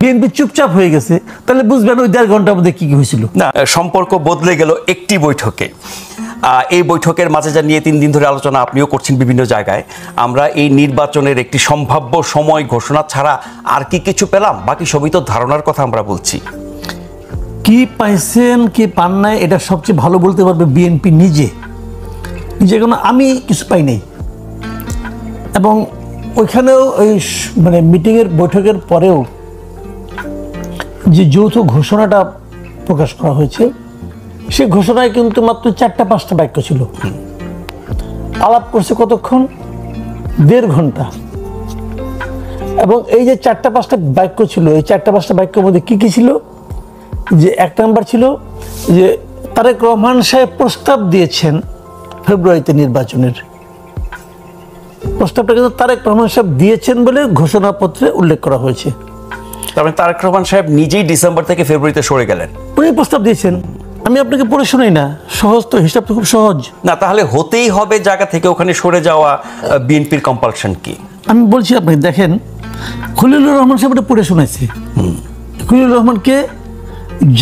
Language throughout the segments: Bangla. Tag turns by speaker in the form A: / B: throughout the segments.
A: বিএনপি চুপচাপ হয়ে গেছে, তাহলে বুঝবেন ওই 1.5 ঘন্টার মধ্যে কি হয়েছিল।
B: না, সম্পর্ক বদলে গেল একটি বৈঠকে। এই বৈঠকের মাঝে যা নিয়ে 3 দিন ধরে আলোচনা আপনিও করছেন বিভিন্ন জায়গায়, আমরা এই নির্বাচনের একটি সম্ভাব্য সময় ঘোষণা ছাড়া আর কি কিছু পেলাম? বাকি সবই তো ধারণার কথা আমরা বলছি।
A: কি পাইছেন কি পান নাই এটা সবচেয়ে ভালো বলতে পারবে বিএনপি নিজে। কোনো আমি কিছু পাই নাই, এবং ওইখানেও ওই মানে মিটিংয়ের বৈঠকের পরেও যে যৌথ ঘোষণাটা প্রকাশ করা হয়েছে, সে ঘোষণায় কিন্তু মাত্র 4-5টা বাক্য ছিল। আলাপ করছে কতক্ষণ? 1.5 ঘন্টা। এবং এই যে 4-5টা বাক্য ছিল, এই 4-5টা বাক্যের মধ্যে কি কি ছিল? যে 1 নাম্বার ছিল যে তারেক রহমান সাহেব প্রস্তাব দিয়েছেন ফেব্রুয়ারিতে নির্বাচনের। প্রস্তাবটা কিন্তু তারেক রহমান সাহেব দিয়েছেন বলে ঘোষণাপত্রে উল্লেখ করা হয়েছে।
B: তার মানে তারেক রহমান সাহেব নিজেই ডিসেম্বর থেকে ফেব্রুয়ারিতে সরে গেলেন।
A: উনি প্রস্তাব দিয়েছেন, আমি আপনাকে পড়ে শোনাই না, সহজ তো, হিসাব তো খুব সহজ।
B: না, তাহলে হতেই হবে জায়গা থেকে ওখানে সরে যাওয়া বিএনপির কম্পালশন কি?
A: আমি বলছি আপনি দেখেন, খলিলুর রহমান সাহেব এটা পড়ে শোনাইছে। খলিলুর রহমানকে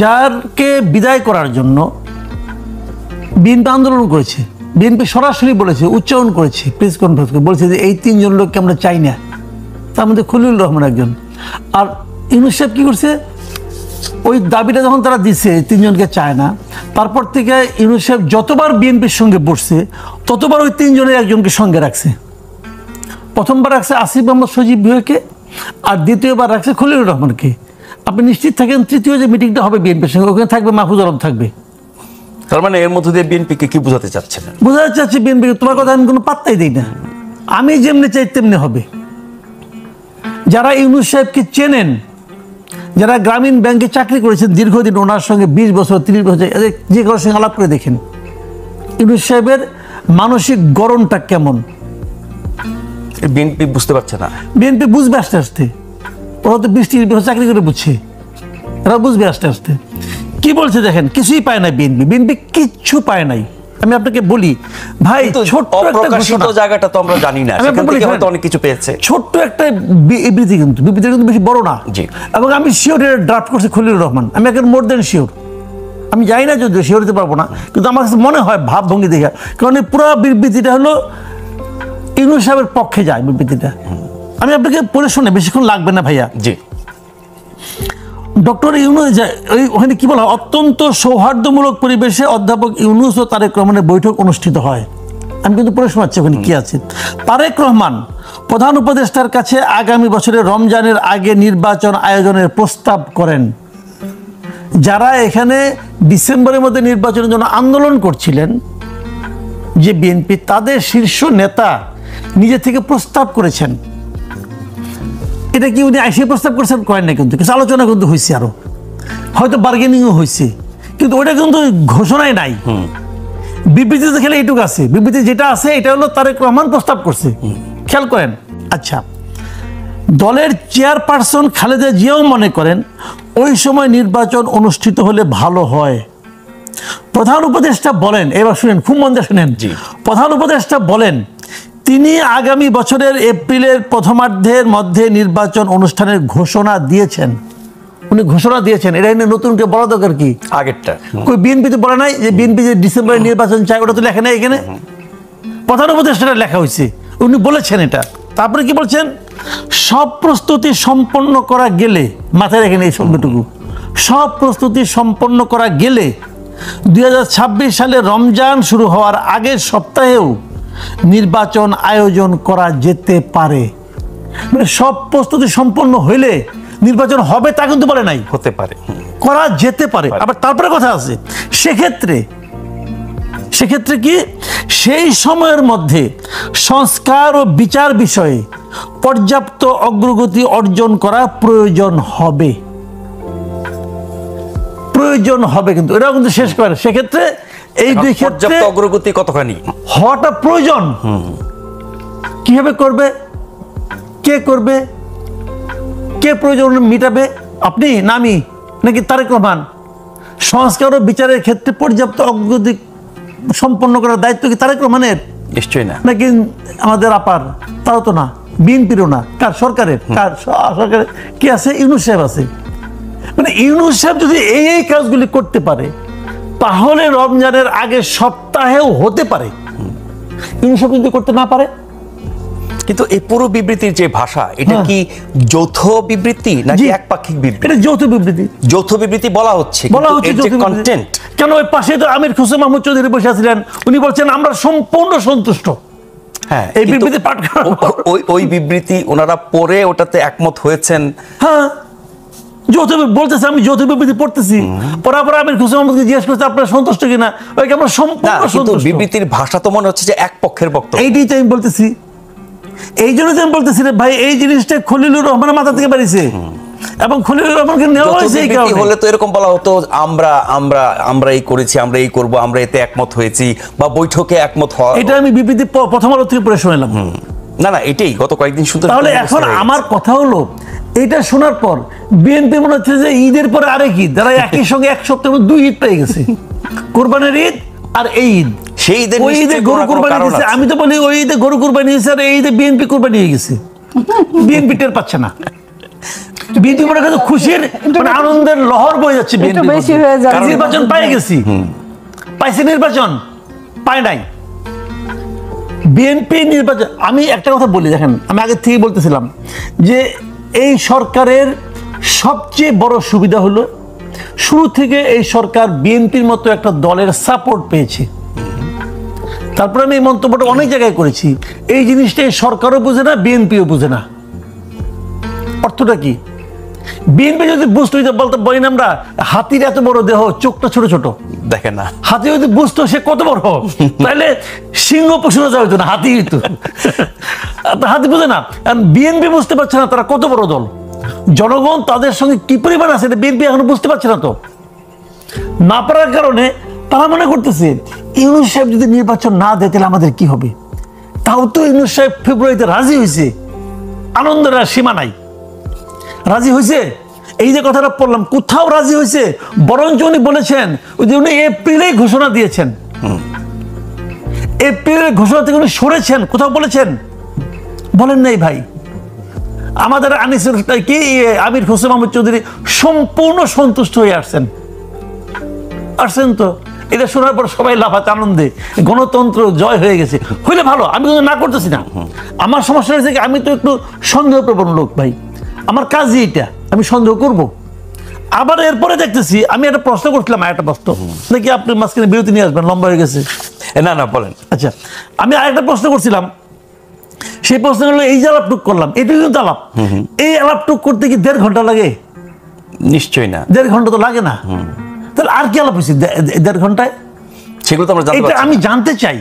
A: যারকে বিদায় করার জন্য বিএনপি আন্দোলন করেছে, বিএনপি সরাসরি বলেছে, উচ্চারণ করেছে, প্রেস কনফারেন্স করে বলেছে যে এই 3 জন লোককে আমরা চাই না। তার মধ্যে খলিলুর রহমান একজন। আর ইউনূস সাহেব কি করছে? ওই দাবিটা যখন তারা দিচ্ছে 3 জনকে চায় না, তারপর থেকে ইউনূস সাহেব যতবার বিএনপির সঙ্গে বসছে ততবার ওই 3 জনের একজনকে সঙ্গে রাখছে। প্রথমবার রাখছে আসিফ মোহাম্মদ সজীব ভুঁইয়াকে, আর দ্বিতীয়বার রাখছে খলিলুর রহমানকে। আপনি নিশ্চিত থাকেন তৃতীয় যে মিটিংটা হবে বিএনপির সঙ্গে, ওখানে থাকবে মাহফুজ আলম থাকবে।
B: তার মানে এর মধ্যে দিয়ে বিএনপিকে কি বোঝাতে চাচ্ছেন?
A: বোঝাতে চাচ্ছি বিএনপিকে তোমার কথা আমি কোনো পাত্তাই দিই না, আমি যেমনি চাই তেমনি হবে। যারা ইউনূস সাহেবকে চেনেন, যারা গ্রামীণ ব্যাংকে চাকরি করেছেন দীর্ঘদিন, ওনার সঙ্গে 20 বছর 30 বছর যে কারোর সঙ্গে আলাপ করে দেখেন ইউনূস সাহেবের মানসিক গড়নটা কেমন।
B: বিএনপি বুঝতে পারছে না।
A: বিএনপি বুঝবে আস্তে আস্তে, ওরা তো 20-30 বছর চাকরি করে বুঝছে, এরা বুঝবে আস্তে আস্তে। কি বলছে দেখেন, কিছুই পায় না বিএনপি, বিএনপি কিচ্ছু পায় নাই। আমি আপনাকে বলি ভাই, ছোট্ট একটা ঘোষণা,
B: জায়গাটা তো আমরা জানি না, সেখান থেকে হয়তো অনেক কিছু পেয়েছে।
A: ছোট্ট একটা বিবৃতি, কিন্তু বিবৃতিটা কিন্তু বেশি বড় না। এবং আমি শিওর এর ড্রাফট করছি খলিলুর রহমান, আমি এখন মোর দেন শিওর। আমি জানি না যদিও শিওর দিতে পারবো না, কিন্তু আমার কাছে মনে হয় ভাবভঙ্গি দেখে, কারণ এই পুরো বিবৃতিটা হলো ইউনূস সাহেবের পক্ষে যায় বিবৃতিটা। আমি আপনাকে পড়ে শুনে, বেশিক্ষণ লাগবে না ভাইয়া।
B: জি।
A: ডক্টর ইউনূস ওখানে কি বলা হয়, অত্যন্ত সৌহার্দ্যমূলক পরিবেশে অধ্যাপক ইউনূস ও তারেক রহমানের বৈঠক অনুষ্ঠিত হয়। আমি কিন্তু পড়ে শোনাচ্ছি ওখানে কি আছে। তারেক রহমান প্রধান উপদেষ্টার কাছে আগামী বছরের রমজানের আগে নির্বাচন আয়োজনের প্রস্তাব করেন। যারা এখানে ডিসেম্বরের মধ্যে নির্বাচনের জন্য আন্দোলন করছিলেন যে বিএনপি, তাদের শীর্ষ নেতা নিজে থেকে প্রস্তাব করেছেন। এটা কি উনি আইসি প্রস্তাব করেছেন? করেন না, কিন্তু কিছু আলোচনা কিন্তু হয়েছে, আরো হয়তো বার্গেনিংও হয়েছে, কিন্তু ওটা কিন্তু ঘোষণায় নাই। বিবৃতিতে খেলে এইটুকু আছে, বিবৃতি যেটা আছে এটা হলো তারেক রহমান প্রস্তাব করছে, খেয়াল করেন। আচ্ছা, দলের চেয়ারপারসন খালেদা জিয়াও মনে করেন ওই সময় নির্বাচন অনুষ্ঠিত হলে ভালো হয়। প্রধান উপদেষ্টা বলেন, এবার শুনেন, খুব মন দিয়ে শুনেন, প্রধান উপদেষ্টা বলেন তিনি আগামী বছরের এপ্রিলের প্রথমার্ধের মধ্যে নির্বাচন অনুষ্ঠানের ঘোষণা দিয়েছেন। উনি ঘোষণা দিয়েছেন, এটা নতুন করে বলা দরকার কি? আগেরটা কই বিএনপি তো বলে নাই যে বিএনপি যে ডিসেম্বরে নির্বাচন চায়, ওটা তো লেখা নেই এখানে। প্রধান উপদেষ্টাটা লেখা হয়েছে, উনি বলেছেন এটা। তারপরে কি বলছেন? সব প্রস্তুতি সম্পন্ন করা গেলে, মাথায় রেখেন এই শব্দটুকু, সব প্রস্তুতি সম্পন্ন করা গেলে 2026 সালে রমজান শুরু হওয়ার আগের সপ্তাহেও নির্বাচন আয়োজন করা যেতে পারে। মানে সব প্রস্তুতি সম্পন্ন হইলে নির্বাচন হবে তা কিন্তু বলে নাই,
B: হতে পারে,
A: করা যেতে পারে। আবার তারপরে কথা আছে, সেক্ষেত্রে কি সেই সময়ের মধ্যে সংস্কার ও বিচার বিষয়ে পর্যাপ্ত অগ্রগতি অর্জন করা প্রয়োজন হবে। কিন্তু এটাও কিন্তু শেষ করে। সেক্ষেত্রে এই দুই ক্ষেত্রে
B: অগ্রগতি কতখানি
A: হওয়াটা প্রয়োজন। কিভাবে করবে, কে করবে, কে প্রয়োজন মিটাবে, আপনি না আমি নাকি তারেক রহমান? সংস্কার ও বিচারের ক্ষেত্রে পর্যাপ্ত অগ্রগতি সম্পন্ন করার দায়িত্ব কি তারেক রহমানের?
B: নিশ্চয়ই না।
A: নাকি আমাদের আপার? তাও তো না। বিএনপিরও না, কার সরকারের, সরকারের কি আছে, ইউনূস সাহেব আছে। মানে ইউনূস সাহেব যদি এই কাজগুলি করতে পারে তাহলে রমজানের আগের সপ্তাহেও হতে পারে। ইউনূস সাহেব যদি করতে না পারে,
B: কিন্তু এই পুরো বিবৃতির যে ভাষা, এটা কি যৌথ বিবৃতি নাকি একপাক্ষিক বিবৃতি?
A: এটা যৌথ বিবৃতি।
B: যৌথ বিবৃতি বলা হচ্ছে, কন্টেন্ট।
A: কেন ওই পাশে তো আমির হোসেন মাহমুদ চৌধুরী বসে আছিলেন, উনি বলছেন আমরা সম্পূর্ণ সন্তুষ্ট।
B: হ্যাঁ,
A: এই বিবৃতি পাঠ
B: ওই বিবৃতি ওনারা পড়ে ওটাতে একমত হয়েছেন।
A: হ্যাঁ, যৌথ বলতেছে, আমি যৌথ বিবৃতি পড়তেছি, পড়ার পর আমির হোসেন মাহমুদকে জিজ্ঞেস করছে আপনারা সন্তুষ্ট কিনা, ওইকে আমরা সম্পূর্ণ সন্তুষ্ট।
B: বিবৃতির ভাষা তো মনে হচ্ছে যে এক পক্ষের বক্তব্য।
A: এইটাই তো আমি বলতেছি, এই জন্য আমি বলতেছি রে ভাই, এই জিনিসটা খলিলুর রহমানের মাথা থেকে বেরিয়েছে এবং খলিলুর রহমানকে নেওয়া হয়েছে। এই কারণে
B: হলে তো এরকম বলা হতো আমরা আমরা আমরা এই করেছি, আমরা এই করব, আমরা এতে একমত হয়েছি, বা বৈঠকে একমত হওয়া।
A: এটা আমি বিবৃতি প্রথম আলো থেকে পড়ে শুনলাম।
B: না না, এটাই গত কয়েকদিন শুনতে।
A: তাহলে এখন আমার কথা হলো, এটা শোনার পর বিএনপি মনে হচ্ছে যে ঈদের পরে আরেক ঈদ, যারা একই সঙ্গে এক সপ্তাহের মধ্যে 2 ঈদ পেয়ে গেছে, কোরবানির ঈদ আর এই ঈদ।
B: সেই
A: ওই ঈদে গরু কুরবানি দিয়েছে, আমি তো বলি ওই ঈদে গরু কুরবানি দিয়েছে, আর এই ঈদে বিএনপি কুরবানি হয়ে গেছে। বিএনপি টের পাচ্ছে না, বিএনপি মনে করছে খুশির মানে আনন্দের লহর বয়ে যাচ্ছে। বিএনপি নির্বাচন পাই গেছি, পাইছে নির্বাচন পায় নাই। বিএনপি নির্বাচন, আমি একটা কথা বলি, দেখেন আমি আগে থেকে বলতেছিলাম যে এই সরকারের সবচেয়ে বড় সুবিধা হলো শুরু থেকে এই সরকার বিএনপির মতো একটা দলের সাপোর্ট পেয়েছে। তারপরে আমি এই মন্তব্যটা অনেক জায়গায় করেছি, এই জিনিসটাই সরকারও বুঝে না, বিএনপিও বুঝে না। অর্থটা কি? বিএনপি যদি বুঝতো, বলতে বলি না আমরা, হাতির এত বড় দেহ, চোখটা ছোট ছোট,
B: দেখে না।
A: হাতি যদি বুঝতো সে কত বড়, তাহলে সিংহ পশু যাওয়া হইতো না, হাতি হইতো। হাতি বুঝে না, বিএনপি বুঝতে পারছে না তারা কত বড় দল, জনগণ তাদের সঙ্গে কি পরিমাণ আছে বিএনপি এখনো বুঝতে পারছে না। তো না পারার কারণে তারা মনে করতেছে ইউনূস সাহেব যদি নির্বাচন না দেয় তাহলে আমাদের কি হবে। তাও তো ইউনূস সাহেব ফেব্রুয়ারিতে রাজি হয়েছে, আনন্দের আর সীমা নাই। রাজি হয়েছে, এই যে কথাটা বললাম, কোথাও রাজি হয়েছে, বরঞ্চ উনি বলেছেন যে উনি এপ্রিলেই ঘোষণা দিয়েছেন, এপ্রিলের ঘোষণা থেকে উনি সরেছেন, কোথাও বলেছেন? বলেন নাই ভাই। আমাদের আনিসুর কি আমির হোসেন মাহমুদ চৌধুরী সম্পূর্ণ সন্তুষ্ট হয়ে আসছেন তো। এটা শোনার পর সবাই লাফাতে আনন্দে, গণতন্ত্র জয় হয়ে গেছে, হইলে ভালো, আমি কিন্তু না করতেছি না। আমার সমস্যা হয়েছে কি, আমি তো একটু সন্দেহপ্রবণ লোক ভাই, আমার কাজই এটা, আমি সন্দেহ করব। আবার এরপরে দেখতেছি, আমি একটা প্রশ্ন করছিলাম, একটা প্রশ্ন নাকি আপনি মাঝখানে বিরতি নিয়ে আসবেন, লম্বা হয়ে গেছে।
B: না না, বলেন।
A: আচ্ছা, আমি আরেকটা প্রশ্ন করছিলাম, সেই প্রশ্ন হলো এই যে আলাপটুক করলাম, এটা কিন্তু আলাপ, এই আলাপটুক করতে কি 1.5 ঘন্টা লাগে?
B: নিশ্চয়ই না,
A: 1.5 ঘন্টা তো লাগে না। তাহলে আর কি আলাপ হয়েছে 1.5 ঘন্টায়?
B: সেগুলো তো আমরা জানতে পারছি না।
A: আমি জানতে চাই,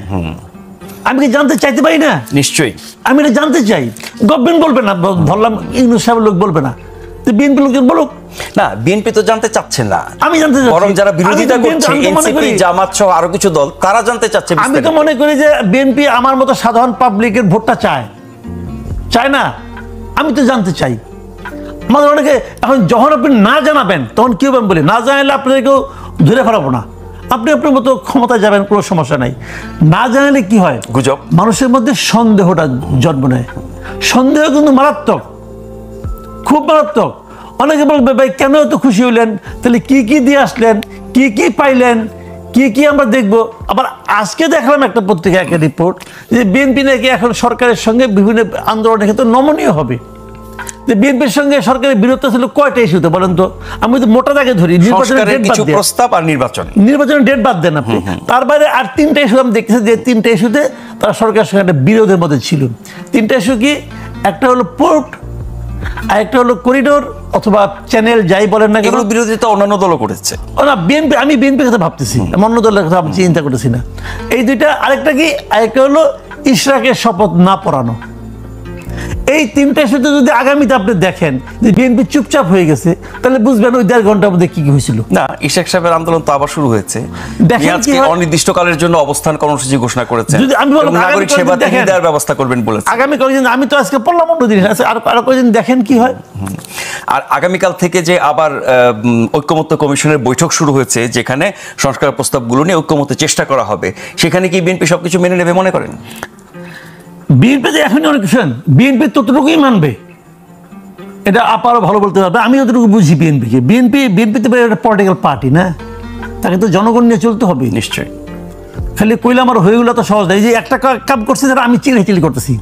A: আমি কি জানতে চাইতে পারি না?
B: নিশ্চয়ই
A: আমি এটা জানতে চাই। গভর্নমেন্ট বলবে না, ধরলাম ইউনূস সাহেবের লোক বলবে না, তো বিএনপি লোকজন বলুক
B: না। বিএনপি তো জানতে চাচ্ছে না,
A: আমি জানতে চাচ্ছি।
B: বরং যারা বিরোধিতা করছে, এনসিপি, জামাত সহ আরো কিছু দল, তারা জানতে চাচ্ছে।
A: আমি তো মনে করি যে বিএনপি আমার মতো সাধারণ পাবলিকের ভোটটা চায় না, আমি তো জানতে চাই। আমাদের অনেকে এখন যখন আপনি না জানাবেন তখন কি হবে বলে, না জানালে আপনাদেরকেও ধরে ফেলাবো না, আপনি আপনার মতো ক্ষমতায় যাবেন, কোনো সমস্যা নাই। না জানালে কি হয়,
B: গুজব,
A: মানুষের মধ্যে সন্দেহটা জন্ম নেয়। সন্দেহ কিন্তু মারাত্মক, খুব মারাত্মক। অনেকে বলবে ভাই কেন এত খুশি হইলেন, তাহলে কি কি দিয়ে আসলেন, কি কি পাইলেন, কি কি আমরা দেখবো। আবার আজকে দেখলাম একটা পত্রিকা, একটা রিপোর্ট যে বিএনপি নাকি এখন সরকারের সঙ্গে বিভিন্ন আন্দোলনের ক্ষেত্রে নমনীয় হবে। যে বিএনপির সঙ্গে সরকারের বিরোধ ছিল কয়টা ইস্যুতে বলেন তো? আমি তো মোটা দাগে ধরি,
B: নির্বাচনের কিছু প্রস্তাব আর নির্বাচনের
A: ডেট বাদ দেন আপনি, তার বাইরে আর 3টা ইস্যু আমি দেখেছি যে 3টা ইস্যুতে তারা সরকারের সঙ্গে একটা বিরোধের মধ্যে ছিল। 3টা ইস্যু কি? একটা হলো পোর্ট, আর একটা হলো করিডোর অথবা চ্যানেল, যাই বলেন না কেন।
B: বিরোধিতা অন্যান্য দলও করেছে
A: না, বিএনপি, আমি বিএনপির কথা ভাবতেছি, অন্য দলের কথা আমি চিন্তা করতেছি না। এই দুইটা, আরেকটা কি, আরেকটা হলো ইশরাকের শপথ না পড়ানো। এই 3টা ইস্যুতে যদি আগামীতে আপনি দেখেন যে বিএনপি চুপচাপ হয়ে গেছে, তাহলে বুঝবেন ওই 1.5 ঘন্টার মধ্যে কি কি হয়েছিল।
B: না, ইশরাক সাহেবের আন্দোলন তো আবার শুরু হয়েছে, অনির্দিষ্টকালের জন্য অবস্থান কর্মসূচি ঘোষণা করেছেন, নাগরিক সেবা দেওয়ার ব্যবস্থা করবেন বলেছে।
A: আগামী কয়েকদিন, আমি তো আজকে পড়লাম অন্য জিনিস আছে, আরো কয়েকদিন দেখেন কি হয়।
B: আর আগামীকাল থেকে যে আবার ঐক্যমত্য কমিশনের বৈঠক শুরু হয়েছে, যেখানে সংস্কার প্রস্তাবগুলো নিয়ে ঐক্যমত্যের চেষ্টা করা হবে, সেখানে কি বিএনপি সবকিছু মেনে নেবে মনে করেন?
A: বিএনপি যে এখনই অনেক শুনেন, বিএনপি ততটুকুই মানবে, এটা আপারও ভালো বলতে পারবে। আমি যতটুকু বুঝি বিএনপিকে, বিএনপি তো একটা পলিটিক্যাল পার্টি না, তাকে তো জনগণ নিয়ে চলতে হবে।
B: নিশ্চয়ই।
A: খালি কইলে আমার হয়ে গেলো তো সহজ না। এই যে একটা কাম করছে যারা, আমি চিল্লাই করতেছি,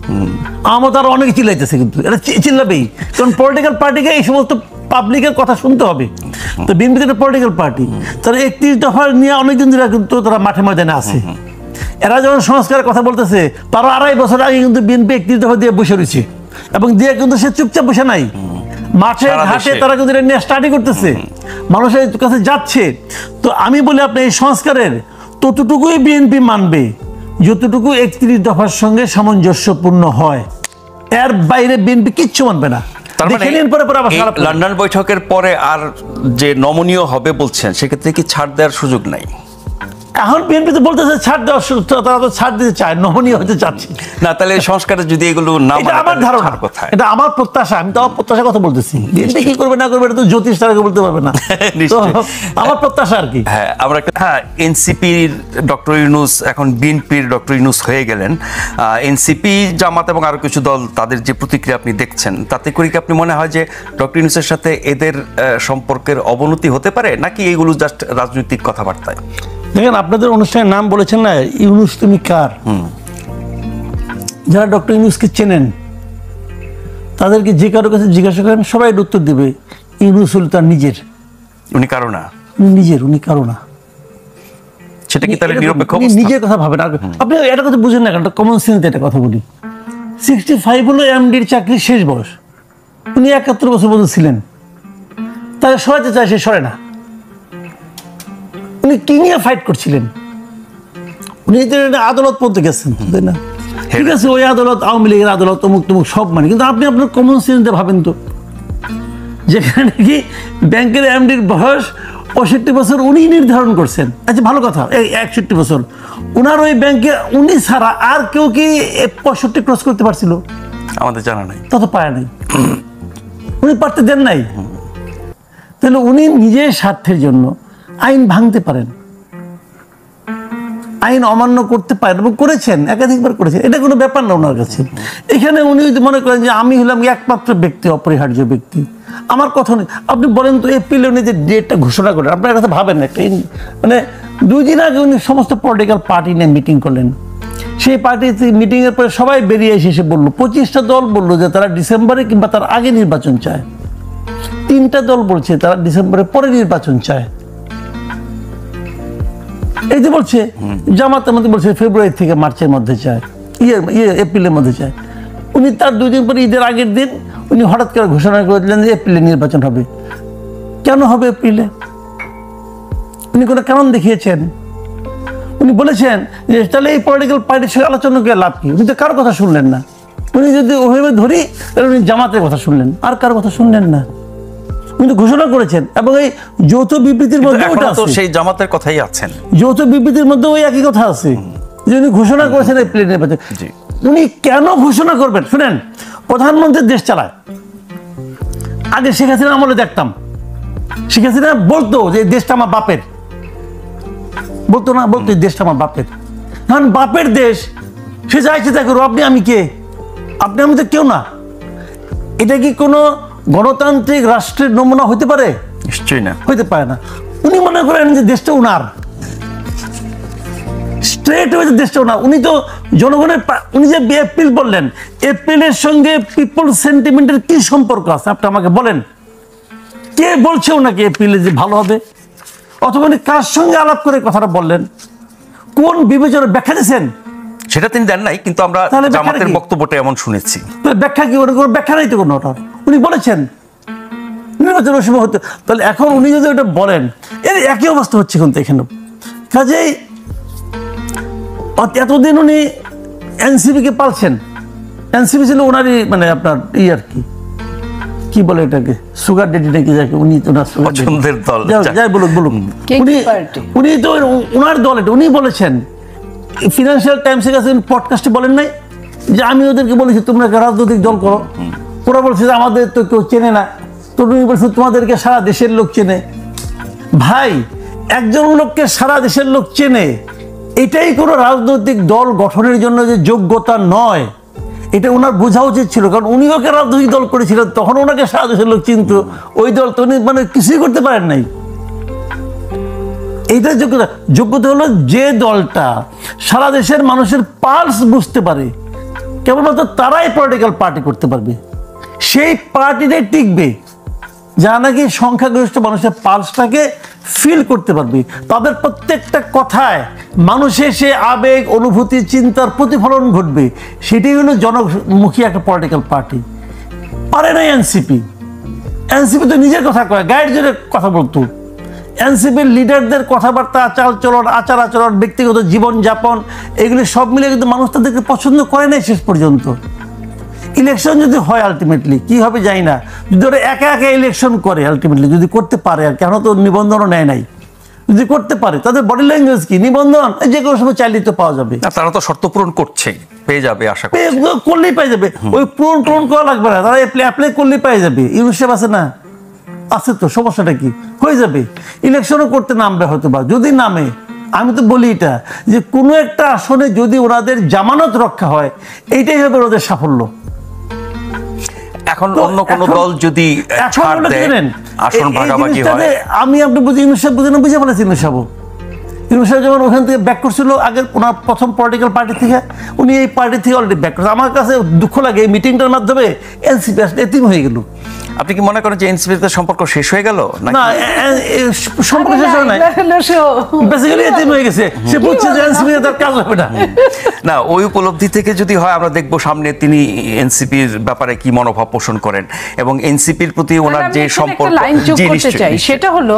A: আমার তো আরো অনেকে চিল্লাইতেছে, কিন্তু এটা চিল্লাবেই, কারণ পলিটিক্যাল পার্টিকে এই সমস্ত পাবলিকের কথা শুনতে হবে। তো বিএনপি একটা পলিটিক্যাল পার্টি, তারা 31 দফা নিয়ে অনেকদিন ধরে কিন্তু তারা মাঠে ময়দানে আছে। এরা যখন সংস্কারের কথা বলতেছে, তারা 2.5 বছর আগে কিন্তু বিএনপি 31 দফা দিয়ে বসে রয়েছে, এবং দিয়ে কিন্তু সে চুপচাপ বসে নাই, মাঠে ঘাটে তারা কিন্তু এটা নিয়ে স্টাডি করতেছে, মানুষের কাছে যাচ্ছে। তো আমি বলি, আপনি এই সংস্কারের ততটুকুই বিএনপি মানবে যতটুকু 31 দফার সঙ্গে সামঞ্জস্যপূর্ণ হয়, এর বাইরে বিএনপি কিচ্ছু মানবে না।
B: তার মানে এই লন্ডন বৈঠকের পরে আর যে নমনীয় হবে বলছেন, সেক্ষেত্রে কি ছাড় দেওয়ার সুযোগ নাই?
A: এখন বিএনপি তো বলতেছে ছাড় দেওয়ার, তারা তো ছাড় দিতে চায়, নমনীয় হতে চাচ্ছে
B: না। তাহলে সংস্কারে যদি এগুলো না,
A: এটা আমার ধারণা, এটা আমার প্রত্যাশা, আমি তো আমার প্রত্যাশার কথা বলতেছি। বিএনপি কি করবে না করবে এটা তো জ্যোতিষ তারাকে বলতে পারবে না, তো আমার প্রত্যাশা আর কি।
B: হ্যাঁ, আমরা এনসিপির ডক্টর ইউনূস এখন বিএনপির ডক্টর ইউনূস হয়ে গেলেন। এনসিপি, জামাত এবং আরো কিছু দল, তাদের যে প্রতিক্রিয়া আপনি দেখছেন, তাতে করে কি আপনি মনে হয় যে ডক্টর ইউনূসের সাথে এদের সম্পর্কের অবনতি হতে পারে, নাকি এগুলো জাস্ট রাজনৈতিক কথাবার্তায়?
A: দেখেন, আপনাদের অনুষ্ঠানের নাম বলেছেন না, ইউনূস তুমি কার? যারা ডক্টর ইউনূসকে চেনেন তাদেরকে যে কারো কাছে জিজ্ঞাসা করেন, সবাই উত্তর দেবে ইউনূস হল তার নিজের,
B: উনি কারো না,
A: উনি কারো না।
B: সেটা কি তাহলে নিরপেক্ষ?
A: নিজের কথা ভাবেন। আপনি এটা কথা বুঝেন না, কারণ কমন সেন্স একটা কথা বলি। 65 হলো এমডির চাকরির শেষ বয়স, উনি 71 বছর পর্যন্ত ছিলেন, তাকে সরাতে চায়, সে সরে না। উনি কি নিয়ে ফাইট করছিলেন? উনি আদালত পর্যন্ত গেছেন, তাই না? ঠিক আছে, ওই আদালত আওয়ামী লীগের আদালত, অমুক তমুক সব মানে, কিন্তু আপনি আপনার কমন সেন্স দিয়ে ভাবেন তো, যেখানে কি ব্যাংকের এমডির বয়স 65 বছর উনি নির্ধারণ করছেন। আচ্ছা, ভালো কথা, এই 61 বছর উনার ওই ব্যাংকে উনি ছাড়া আর কেউ কি 65 ক্রস করতে পারছিল?
B: আমাদের জানা নাই,
A: তত পায় নাই, উনি পারতে দেন নাই। তাহলে উনি নিজের স্বার্থের জন্য আইন ভাঙতে পারেন, আইন অমান্য করতে পারেন, এবং করেছেন, একাধিকবার করেছেন, এটা কোনো ব্যাপার না ওনার কাছে। এখানে উনি মনে করেন যে আমি হলাম একমাত্র ব্যক্তি, অপরিহার্য ব্যক্তি, আমার কথা নেই। আপনি বলেন তো, এপ্রিলে উনি যে ডেটটা ঘোষণা করেন, আপনার কাছে ভাবেন একটা, মানে 2 দিন আগে উনি সমস্ত পলিটিক্যাল পার্টি নিয়ে মিটিং করলেন। সেই পার্টিতে মিটিংয়ের পরে সবাই বেরিয়ে এসে বললো, 25টা দল বললো যে তারা ডিসেম্বরে কিংবা তার আগে নির্বাচন চায়, 3টা দল বলছে তারা ডিসেম্বরের পরে নির্বাচন চায়। এই যে বলছে জামাতের মধ্যে বলছে ফেব্রুয়ারি থেকে মার্চের মধ্যে চায়, এপ্রিলের মধ্যে চায়। উনি তার 2 দিন পরে, ঈদের আগের দিন, উনি হঠাৎ করে ঘোষণা করে দিলেন যে এপ্রিলে নির্বাচন হবে। কেন হবে এপ্রিলে? উনি কোনো কারণ দেখিয়েছেন? উনি বলেছেন যে তাহলে এই পলিটিক্যাল পার্টির সঙ্গে আলোচনা করে লাভ কি? উনি তো কারো কথা শুনলেন না। উনি যদি ওইভাবে ধরি, তাহলে উনি জামাতের কথা শুনলেন, আর কারো কথা শুনলেন না। উনি ঘোষণা করেছেন, এবং এই যৌথ বিবৃতির মধ্যে
B: সেই জামাতের কথাই আছেন,
A: যৌথ বিবৃতির মধ্যে ওই একই কথা আছে যে উনি ঘোষণা করেছেন এই প্লেন নির্বাচন। উনি কেন ঘোষণা করবেন? শুনেন, প্রধানমন্ত্রী দেশ চালায়। আগে শেখ হাসিনা আমলে দেখতাম, শেখ হাসিনা বলতো যে দেশটা আমার বাপের, বলতো না, বলতো দেশটা আমার বাপের। কারণ বাপের দেশ, সে যা ইচ্ছে তাই করো, আপনি আমি কে? আপনি আমি তো কেউ না। এটা কি কোনো গণতান্ত্রিক রাষ্ট্রের নমুনা হতে পারে?
B: নিশ্চয়ই না,
A: হইতে পারে না। উনি মনে করেন যে দেশটা উনার, স্ট্রেট হয়ে দেশটা উনার। উনি তো জনগণের, উনি যে এপ্রিল বললেন, এপ্রিলের সঙ্গে পিপল সেন্টিমেন্টের কি সম্পর্ক আছে আপনি আমাকে বলেন? কে বলছে ওনাকে এপ্রিলে যে ভালো হবে? অথবা উনি কার সঙ্গে আলাপ করে কথাটা বললেন? কোন বিবেচনা ব্যাখ্যা দিয়েছেন?
B: সেটা তিনি দেন নাই, কিন্তু আমরা জামাতের বক্তব্যটা এমন শুনেছি।
A: ব্যাখ্যা কি? ওর কোনো ব্যাখ্যা নাই তো কোনো। উনি বলেছেন নির্বাচনের সময় হতে, তাহলে এখন উনি যদি ওটা বলেন, এর একই অবস্থা হচ্ছে কিন্তু এখানে। কাজেই এতদিন উনি এনসিপিকে পালছেন, এনসিপি ছিল ওনারই, মানে আপনার আর কি বলে এটাকে, সুগার ডেডি নাকি, যাকে উনি ওনার
B: পছন্দের দল,
A: যাই বলুক, উনি তো ওনার দল। এটা উনি বলেছেন, ফিনান্সিয়াল টাইমসের কাছে পডকাস্টে বলেন নাই যে আমি ওদেরকে বলেছি তোমরা একটা রাজনৈতিক দল করো। ওরা বলছে যে আমাদের তো কেউ চেনে না, তো উনি বলছে তোমাদেরকে সারা দেশের লোক চেনে। ভাই, একজন লোককে সারা দেশের লোক চেনে, এটাই কোনো রাজনৈতিক দল গঠনের জন্য যে যোগ্যতা নয়। এটা ওনার বোঝা উচিত ছিল, কারণ উনিও একটা রাজনৈতিক দল করেছিলেন, তখন ওনাকে সারা দেশের লোক চিনত, ওই দল তো উনি মানে কিছুই করতে পারেন নাই। এইটা যোগ্যতা। যোগ্যতা হলো যে দলটা সারা দেশের মানুষের পালস বুঝতে পারে, কেবলমাত্র তারাই পলিটিক্যাল পার্টি করতে পারবে, সেই পার্টিটাই টিকবে, যা নাকি সংখ্যাগরিষ্ঠ মানুষের পালসটাকে ফিল করতে পারবে, তাদের প্রত্যেকটা কথায় মানুষের সে আবেগ, অনুভূতি, চিন্তার প্রতিফলন ঘটবে। সেটাই হলো জনমুখী একটা পলিটিক্যাল পার্টি। পারে না এনসিপি। এনসিপি তো নিজের কথা কয়, গাইড জোরে কথা বলতো। এনসিপির লিডারদের কথাবার্তা, আচার আচরণ, ব্যক্তিগত জীবনযাপন, এগুলি সব মিলে কিন্তু মানুষ তাদেরকে পছন্দ করে নাই শেষ পর্যন্ত। ইলেকশন যদি হয় আলটিমেটলি কি হবে জানি না, যদি ওরা একা একা ইলেকশন করে, আলটিমেটলি যদি করতে পারে, আর কেন তো নিবন্ধনও নেয় নাই, যদি করতে পারে তাদের বডি ল্যাঙ্গুয়েজ কি, নিবন্ধন যে কোনো সময় চাইলেই তো পাওয়া যাবে।
B: তারা তো শর্ত পূরণ করছেই, পেয়ে যাবে আশা করি,
A: করলেই পেয়ে যাবে। ওই পূরণ করা লাগবে না, তারা অ্যাপ্লাই করলেই পেয়ে যাবে। ইউনিসেফ আছে না, আছে তো, সমস্যাটা কি, হয়ে যাবে। ইলেকশনও করতে নামবে হয়তো বা, যদি নামে, আমি তো বলি এটা যে কোনো একটা আসনে যদি ওনাদের জামানত রক্ষা হয়, এইটাই হবে ওদের সাফল্য।
B: এখন অন্য কোন দল যদি ছাড় দেয়, আসন ভাগাভাগি হয়,
A: আমি আপনি বুঝি ইউনিসেফ বুঝে ফেলেছি। ইউনিসেফ যেমন ওখান থেকে ব্যাক করছিল আগে ওনার প্রথম পলিটিক্যাল পার্টি থেকে, উনি এই পার্টি থেকে অলরেডি ব্যাক করছে। আমার কাছে দুঃখ লাগে এই মিটিংটার মাধ্যমে এনসিপি আসলে এতিম হয়ে গেল।
B: আপনি কি মনে করেন যে এনসিপির সম্পর্ক শেষ হয়ে গেল?
A: না, সম্পর্ক শেষ হয় নাই, বেসিক্যালি এতিম হয়ে গেছে। সে বুঝছে যে এনসিপি তার কাজ হবে না।
B: না, ওই উপলব্ধি থেকে যদি হয়, আমরা দেখব সামনে তিনি এনসিপির ব্যাপারে কি মনোভাব পোষণ করেন এবং এনসিপির প্রতি ওনার যে সম্পর্ক।
C: লাইন যোগ করতে চাই, সেটা হলো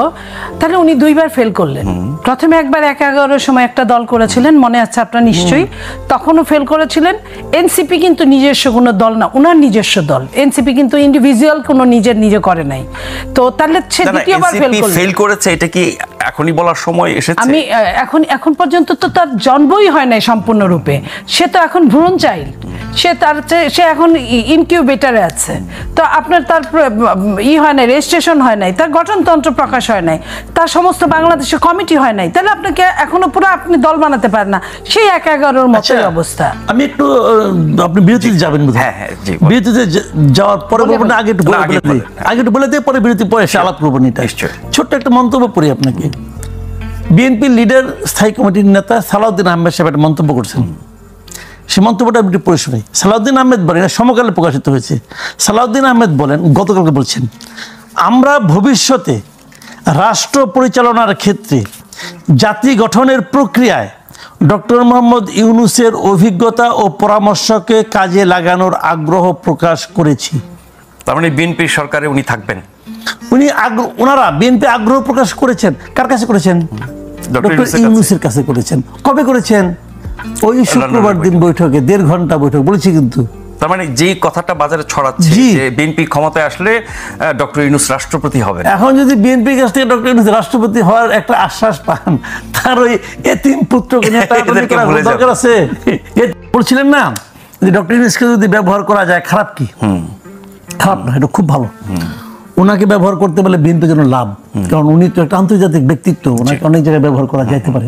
C: তাহলে উনি দুইবার ফেল করলেন। প্রথমে একবার 11-11 সময় একটা দল করেছিলেন, মনে আছে আপনার নিশ্চয়ই, তখনও ফেল করেছিলেন। এনসিপি কিন্তু নিজস্ব কোনো দল না, ওনার নিজস্ব দল। এনসিপি কিন্তু ইন্ডিভিজুয়াল কোনো নিজে করে নাই। তো তাহলে সে দ্বিতীয়বার
B: ফেল করেছে, এটা কি এখনই বলার সময় এসেছে?
C: আমি এখন পর্যন্ত তো তার জন্মই হয় নাই সম্পূর্ণরূপে। সে তো এখন ভ্রূণ চাইল্ড, সে এখন ইনকিউবেটরে আছে। তো আপনার তার হয় নাই, রেজিস্ট্রেশন হয় নাই, তার গঠনতন্ত্র প্রকাশ হয় নাই, তার সমস্ত বাংলাদেশের কমিটি হয় নাই। তাহলে আপনাকে এখনো পুরো আপনি দল বানাতে পারেন না, সেই 11-11-র মতোই অবস্থা।
A: আমি একটু, আপনি বিরতিতে যাবেন,
B: হ্যাঁ,
A: বিরতিতে যাওয়ার পরে বলবো না, আগে একটু বলে দিয়ে পরে বিরতি পরে এসে আলাপ করবো। ছোট্ট একটা মন্তব্য পড়ি আপনাকে। বিএনপির লিডার, স্থায়ী কমিটির নেতা সালাউদ্দিন আহমেদ সাহেব একটা মন্তব্য করছেন। সে মন্তব্যটা একটু পড়ে শোনাই। সালাউদ্দিন আহমেদ বলেন, সমকালে প্রকাশিত হয়েছে। সালাউদ্দিন আহমেদ বলেন, গতকালকে বলছেন, আমরা ভবিষ্যতে রাষ্ট্র পরিচালনার ক্ষেত্রে জাতি গঠনের প্রক্রিয়ায় ডক্টর মোহাম্মদ ইউনূসের অভিজ্ঞতা ও পরামর্শকে কাজে লাগানোর আগ্রহ প্রকাশ করেছি।
B: তার মানে বিএনপি সরকারে উনি থাকবেন।
A: ওনারা বিএনপি আগ্রহ প্রকাশ করেছেন। কার কাছে করেছেন? ডক্টর ইউনূসের কাছে করেছেন। কবে করেছেন? ওই শুক্রবার দিন বৈঠকে, 1.5 ঘন্টা বৈঠক বলেছি। কিন্তু
B: তার মানে যে কথাটা বাজারে ছড়াচ্ছে যে বিএনপি ক্ষমতায় আসলে ডক্টর ইউনূস রাষ্ট্রপতি হবেন,
A: এখন যদি বিএনপির কাছ থেকে ডক্টর ইউনূস রাষ্ট্রপতি হওয়ার একটা আশ্বাস পান, তার ওই এতিম পুত্রকে নিয়ে দরকার আছে? বলছিলেন না যে ডক্টর ইউনূসকে যদি ব্যবহার করা যায়, খারাপ কি? খারাপ না, এটা খুব ভালো। ওনাকে ব্যবহার করতে পারলে বিএনপির জন্য লাভ, কারণ উনি তো একটা আন্তর্জাতিক ব্যক্তিত্ব, ওনাকে অনেক জায়গায় ব্যবহার করা যেতে পারে।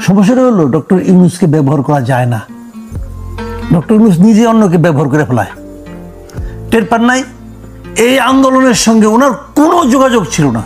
A: সমস্যাটা হলো ডক্টর ইউনূসকে ব্যবহার করা যায় না। ডক্টর ইউনূস নিজে অন্যকে ব্যবহার করে ফেলায়। টের পান নাই? এই আন্দোলনের সঙ্গে ওনার কোনো যোগাযোগ ছিল না।